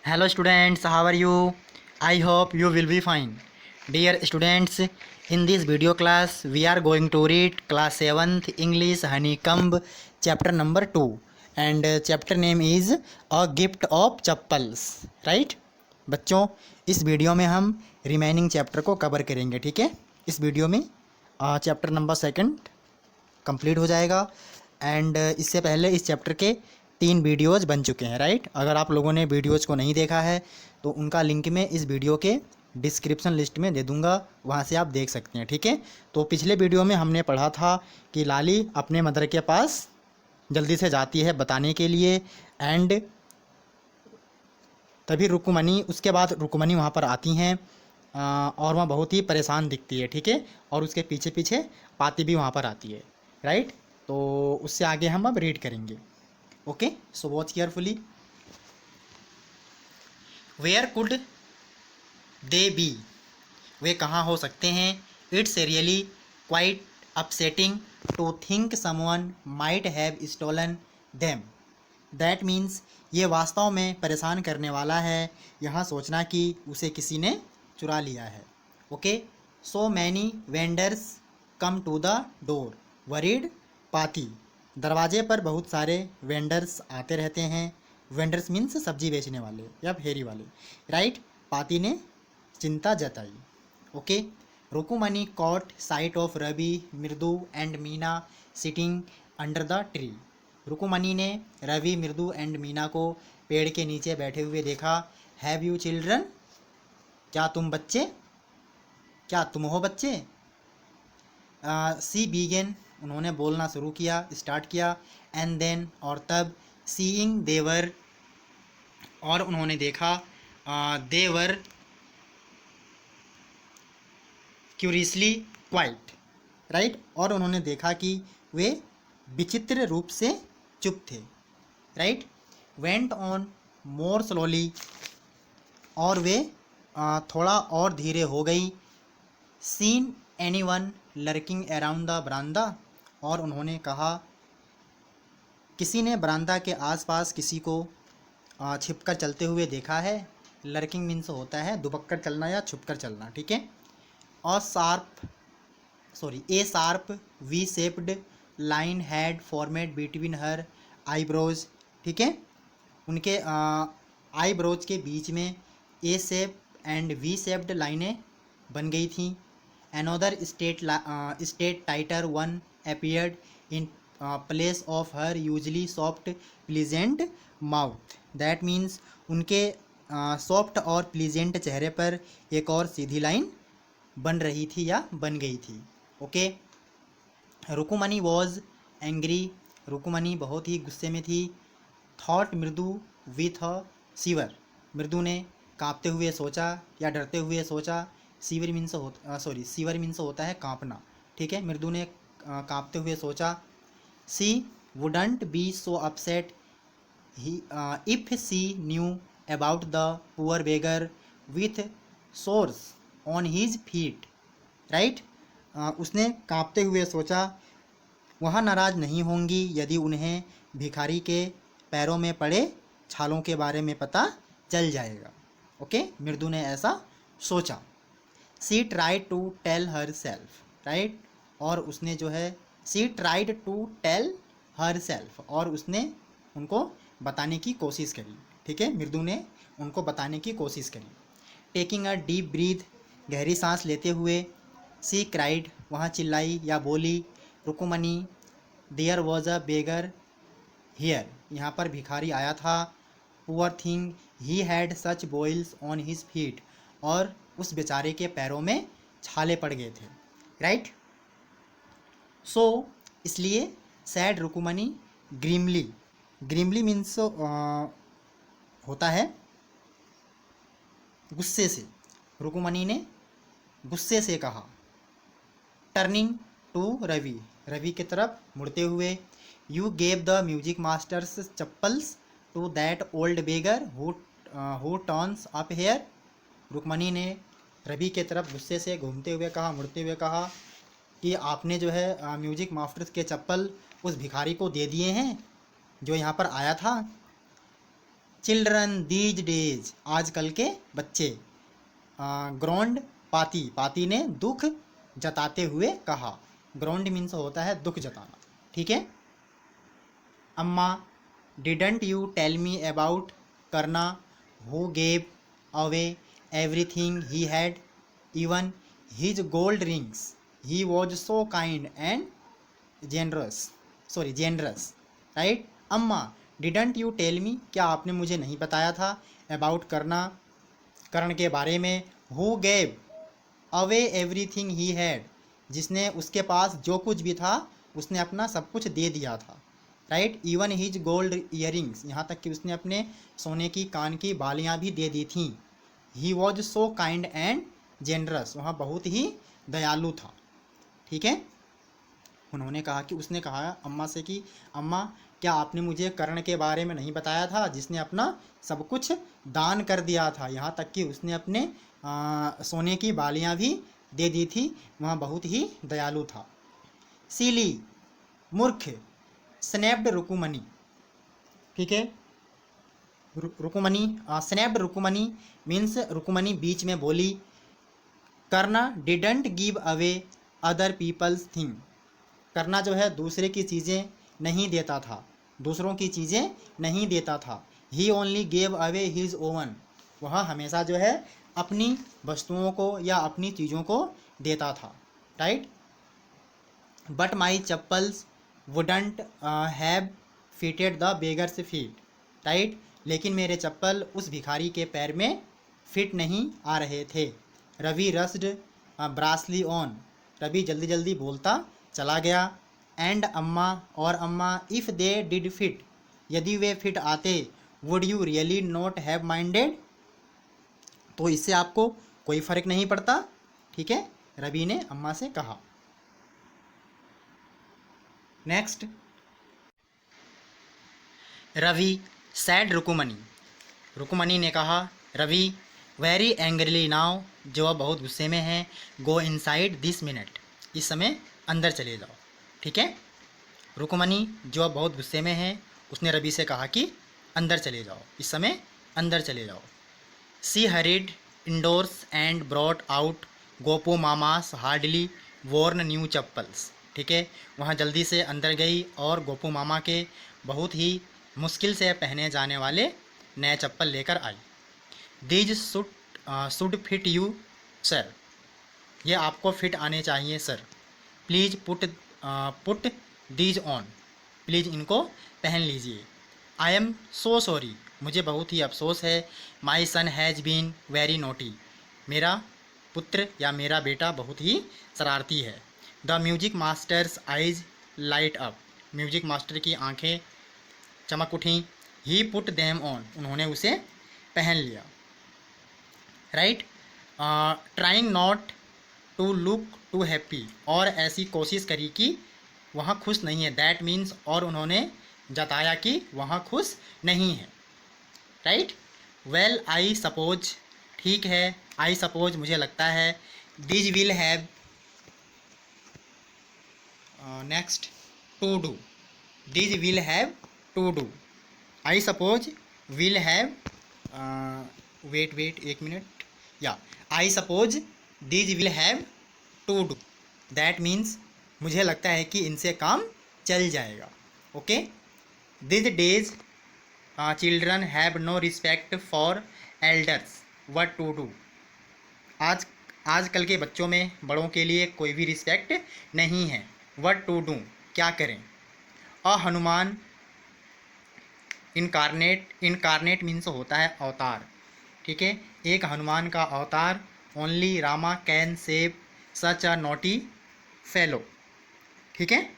Hello students, how are you? I hope you will be fine. Dear students, in this video class we are going to read class 7th English Honeycomb chapter number 2 and chapter name is A Gift of Chappals, right? बच्चों, इस video में हम remaining chapter को cover करेंगे, ठीक है। इस video में चैप्टर नंबर 2 कंप्लीट हो जाएगा एंड इससे पहले इस चैप्टर के 3 वीडियोज़ बन चुके हैं, राइट। अगर आप लोगों ने वीडियोज़ को नहीं देखा है तो उनका लिंक मैं इस वीडियो के डिस्क्रिप्शन लिस्ट में दे दूंगा, वहाँ से आप देख सकते हैं, ठीक है। तो पिछले वीडियो में हमने पढ़ा था कि लाली अपने मदर के पास जल्दी से जाती है बताने के लिए एंड तभी रुक्मणी, उसके बाद रुक्मणी वहाँ पर आती हैं और वह बहुत ही परेशान दिखती है, ठीक है। और उसके पीछे पीछे पाती भी वहाँ पर आती है, राइट। तो उससे आगे हम अब रीड करेंगे, okay. So watch carefully. Where could they be, वे कहाँ हो सकते हैं। It's really quite upsetting to think someone might have stolen them. That means, ये वास्तव में परेशान करने वाला है यहाँ सोचना कि उसे किसी ने चुरा लिया है, okay. So many vendors come to the door worried पाती, दरवाजे पर बहुत सारे वेंडर्स आते रहते हैं। वेंडर्स मीन्स सब्जी बेचने वाले या फेरी वाले, राइट। पाती ने चिंता जताई, okay. Rukmini caught sight of Ravi, Mridu and Meena sitting under the tree. Rukmini ने रवि, मृदु एंड मीना को पेड़ के नीचे बैठे हुए देखा। हैव यू चिल्ड्रन, क्या तुम बच्चे, क्या तुम हो बच्चे। सी बीगेन, उन्होंने बोलना शुरू किया, स्टार्ट किया। एंड देन, और तब। सीइंग देवर, और उन्होंने देखा। देवर क्यूरियसली क्वाइट, राइट। और उन्होंने देखा कि वे विचित्र रूप से चुप थे, right. Went on more slowly, और वे थोड़ा और धीरे हो गई। Seen anyone lurking around the बरामदा, और उन्होंने कहा किसी ने बरामदा के आसपास किसी को छिपकर चलते हुए देखा है। लर्किंग मीन्स होता है दुबक्कर चलना या छुपकर चलना, ठीक है। और a sharp V shaped line had formed between her eyebrows, ठीक है। उनके आईब्रोज के बीच में a shape and V shaped लाइनें बन गई थीं। Another state tighter one appeared in place of her usually soft pleasant mouth. That means उनके सॉफ्ट और प्लीजेंट चेहरे पर एक और सीधी लाइन बन रही थी या बन गई थी, ओके। रुकुमनी वॉज एंग्री, रुकुमनी बहुत ही गुस्से में थी। थॉट मृदु विथ अ सीवर, मृदु ने कांपते हुए सोचा या डरते हुए सोचा। सीवर मीन्स होता है कांपना, ठीक है। मृदु ने कांपते हुए सोचा। She wouldn't be so upset if she knew about the poor beggar with sores on his feet, right. उसने कांपते हुए सोचा वह नाराज़ नहीं होंगी यदि उन्हें भिखारी के पैरों में पड़े छालों के बारे में पता चल जाएगा, ओके। मृदु ने ऐसा सोचा। She tried to tell herself, right. और उसने जो है she tried to tell herself, और उसने उनको बताने की कोशिश करी, ठीक है। मृदु ने उनको बताने की कोशिश करी। टेकिंग अ डीप ब्रीथ, गहरी सांस लेते हुए। सी क्राइड, वहाँ चिल्लाई या बोली। Rukmini, there was a beggar here, यहाँ पर भिखारी आया था। Poor thing, he had such boils on his feet, और उस बेचारे के पैरों में छाले पड़ गए थे, राइट। सो इसलिए सैड रुकुमनी ग्रीमली, ग्रीमली मीन्स होता है गुस्से से। रुकुमनी ने गुस्से से कहा। टर्निंग टू रवि, रवि की तरफ मुड़ते हुए। You gave the music master's chappals to that old beggar who turns up here. Rukmani ने रवि के तरफ गुस्से से घूमते हुए कहा, मुड़ते हुए कहा कि आपने जो है म्यूजिक मास्टर्स के चप्पल उस भिखारी को दे दिए हैं जो यहाँ पर आया था। चिल्ड्रन दीज डेज, आजकल के बच्चे। ग्रोंड पाती, पाती ने दुख जताते हुए कहा। ग्रोंड मीन्स होता है दुख जताना, ठीक है। अम्मा didn't you tell me about Karna who gave away everything he had even his gold rings, he was so kind and generous, right. अम्मा डिडंट यू टेल मी, क्या आपने मुझे नहीं बताया था, अबाउट करना, कर्ण के बारे में, who gave away everything he had, जिसने उसके पास जो कुछ भी था उसने अपना सब कुछ दे दिया था, right. Even his gold earrings, यहाँ तक कि उसने अपने सोने की कान की बालियाँ भी दे दी थीं। ही was so kind and generous, वहाँ बहुत ही दयालु था, ठीक है। उन्होंने कहा कि उसने कहा अम्मा से कि अम्मा क्या आपने मुझे कर्ण के बारे में नहीं बताया था, जिसने अपना सब कुछ दान कर दिया था, यहाँ तक कि उसने अपने सोने की बालियाँ भी दे दी थी, वहाँ बहुत ही दयालु था। सीली, मूर्ख, स्नैप्ड रुकुमनी, ठीक है। रुकुमनी, स्नैप्ड रुकुमनी मीन्स रुकुमनी बीच में बोली। करना didn't give away other people's thing, करना जो है दूसरे की चीज़ें नहीं देता था, दूसरों की चीज़ें नहीं देता था। He only gave away his own, वह हमेशा जो है अपनी वस्तुओं को या अपनी चीज़ों को देता था, right. But my chappals wouldn't have fitted the beggars feet, right. लेकिन मेरे चप्पल उस भिखारी के पैर में फिट नहीं आ रहे थे। रवि रस्ड ब्रासली ऑन, रवि जल्दी जल्दी बोलता चला गया। एंड अम्मा, और अम्मा, इफ़ दे डिड फिट, यदि वे फिट आते, would you really not have minded, तो इससे आपको कोई फ़र्क नहीं पड़ता, ठीक है, रवि ने अम्मा से कहा। नेक्स्ट, रवि सैड रुकुमनी, रुकुमनी ने कहा रवि वेरी एंग्रीली नाउ, जो अब बहुत गुस्से में है, गो इनसाइड दिस मिनट, इस समय अंदर चले जाओ, ठीक है। रुकुमनी जो अब बहुत गुस्से में है, उसने रवि से कहा कि अंदर चले जाओ, इस समय अंदर चले जाओ। She hurried indoors and brought out Gopu Mama's hardly worn new chappals, ठीक है। वहाँ जल्दी से अंदर गई और गोपू मामा के बहुत ही मुश्किल से पहने जाने वाले नए चप्पल लेकर आई। These should fit you sir, ये आपको फिट आने चाहिए sir. Please put these on, please इनको पहन लीजिए। आई एम सो सॉरी, मुझे बहुत ही अफसोस है। My son has been very naughty, मेरा पुत्र या मेरा बेटा बहुत ही शरारती है। The music master's eyes light up, music master की आंखें चमक उठीं। ही पुट देम ऑन, उन्होंने उसे पहन लिया, right. Trying not to look too happy, और ऐसी कोशिश करी कि वहाँ खुश नहीं है, दैट मीन्स, और उन्होंने जताया कि वहाँ खुश नहीं है, राइट। वेल आई सपोज, ठीक है, आई सपोज मुझे लगता है। These will have, next, to do, these will have to do, I suppose will have, wait एक मिनट, या I suppose these will have to do, that means मुझे लगता है कि इनसे काम चल जाएगा, okay. This days children have no respect for elders, what to do, आजकल के बच्चों में बड़ों के लिए कोई भी रिस्पेक्ट नहीं है। व्हाट टू डू, क्या करें। अ हनुमान इनकारनेट मीन्स होता है अवतार, ठीक है, एक हनुमान का अवतार। Only Rama can save such a naughty fellow, ठीक है,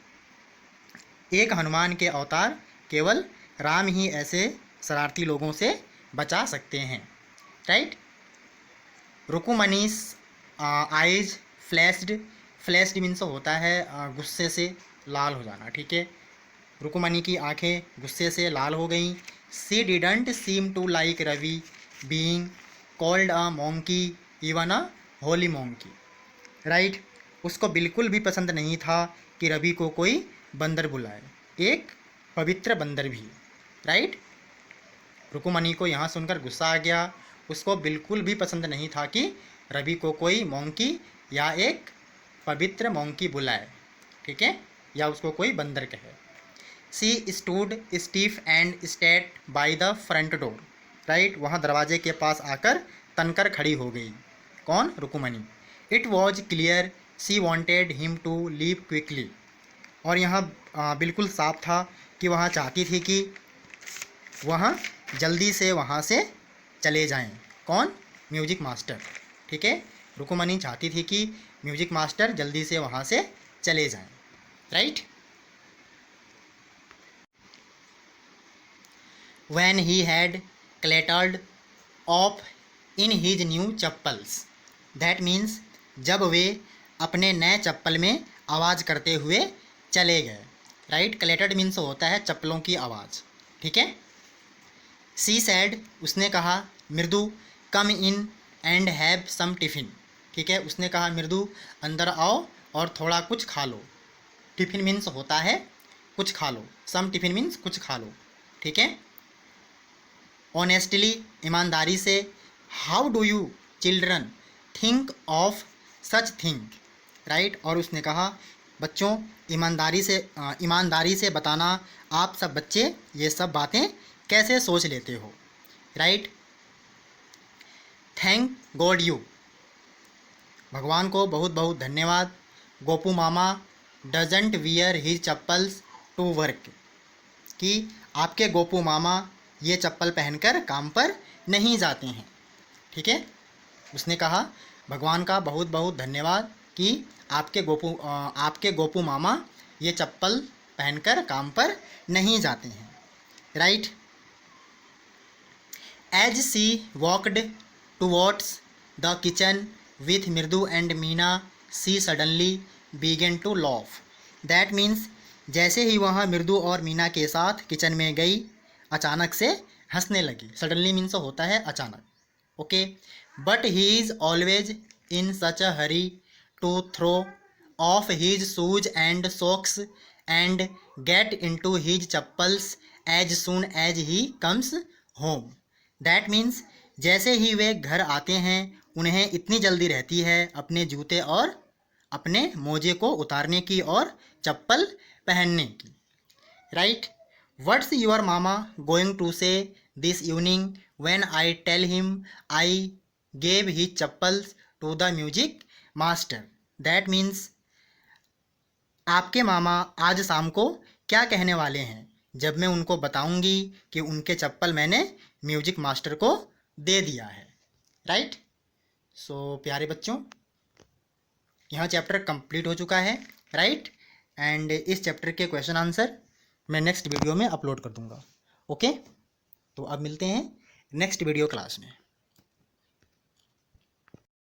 एक हनुमान के अवतार केवल राम ही ऐसे शरारती लोगों से बचा सकते हैं, राइट। रुकुमनीस आइज फ्लैश्ड मीन्स होता है गुस्से से लाल हो जाना, ठीक है, रुकुमनी की आंखें गुस्से से लाल हो गईं। She didn't seem to like Ravi being called a monkey even a holy monkey, right. उसको बिल्कुल भी पसंद नहीं था कि रवि को कोई बंदर बुलाए, एक पवित्र बंदर भी, राइट। रुकुमणी को यहाँ सुनकर गुस्सा आ गया। उसको बिल्कुल भी पसंद नहीं था कि रवि को कोई मोंकी या एक पवित्र मोंकी बुलाए, ठीक है, या उसको कोई बंदर कहे। She stood stiff and stayed by the front door, right, वहाँ दरवाजे के पास आकर तनकर खड़ी हो गई। कौन? Rukmini. It was clear she wanted him to leave quickly, और यहाँ बिल्कुल साफ था कि वहाँ चाहती थी कि वह जल्दी से वहाँ से चले जाएं। कौन? म्यूजिक मास्टर, ठीक है, रुकुमणी चाहती थी कि म्यूजिक मास्टर जल्दी से वहाँ से चले जाएं, right. When he had clattered off in his new chappals, that means जब वे अपने नए चप्पल में आवाज़ करते हुए चले गए, राइट। क्लेटर्ड मीन्स होता है चप्पलों की आवाज़, ठीक है। सी सैड, उसने कहा, Mridu come in and have some tiffin, ठीक है, उसने कहा मृदु अंदर आओ और थोड़ा कुछ खा लो। टिफ़िन मीन्स होता है कुछ खा लो, सम टिफ़िन मीन्स कुछ खा लो, ठीक है। ऑनेस्टली, ईमानदारी से, how do you children think of such thing, right, और उसने कहा बच्चों ईमानदारी से बताना आप सब बच्चे ये सब बातें कैसे सोच लेते हो, राइट। थैंक गॉड यू, भगवान को बहुत बहुत धन्यवाद। Gopu Mama doesn't wear his chappals to work, कि आपके गोपू मामा ये चप्पल पहनकर काम पर नहीं जाते हैं, ठीक है। उसने कहा भगवान का बहुत बहुत धन्यवाद कि आपके गोपू मामा ये चप्पल पहनकर काम पर नहीं जाते हैं, right. As she walked towards the kitchen with Mridu and Meena, she suddenly began to laugh, that means जैसे ही वह मृदु और मीना के साथ किचन में गई अचानक से हंसने लगी। सडनली मीन्स होता है अचानक, okay. But he is always in such a hurry to throw off his shoes and socks and get into his chappals as soon as he comes home, that means जैसे ही वे घर आते हैं उन्हें इतनी जल्दी रहती है अपने जूते और अपने मोजे को उतारने की और चप्पल पहनने की, right. What's your mama going to say this evening when I tell him I gave his chappals to the music master? That means आपके मामा आज शाम को क्या कहने वाले हैं जब मैं उनको बताऊंगी कि उनके चप्पल मैंने म्यूजिक मास्टर को दे दिया है, राइट। सो प्यारे बच्चों, यहाँ चैप्टर कंप्लीट हो चुका है, राइट, एंड इस चैप्टर के क्वेश्चन आंसर मैं नेक्स्ट वीडियो में अपलोड कर दूंगा, ओके। तो अब मिलते हैं नेक्स्ट वीडियो क्लास में।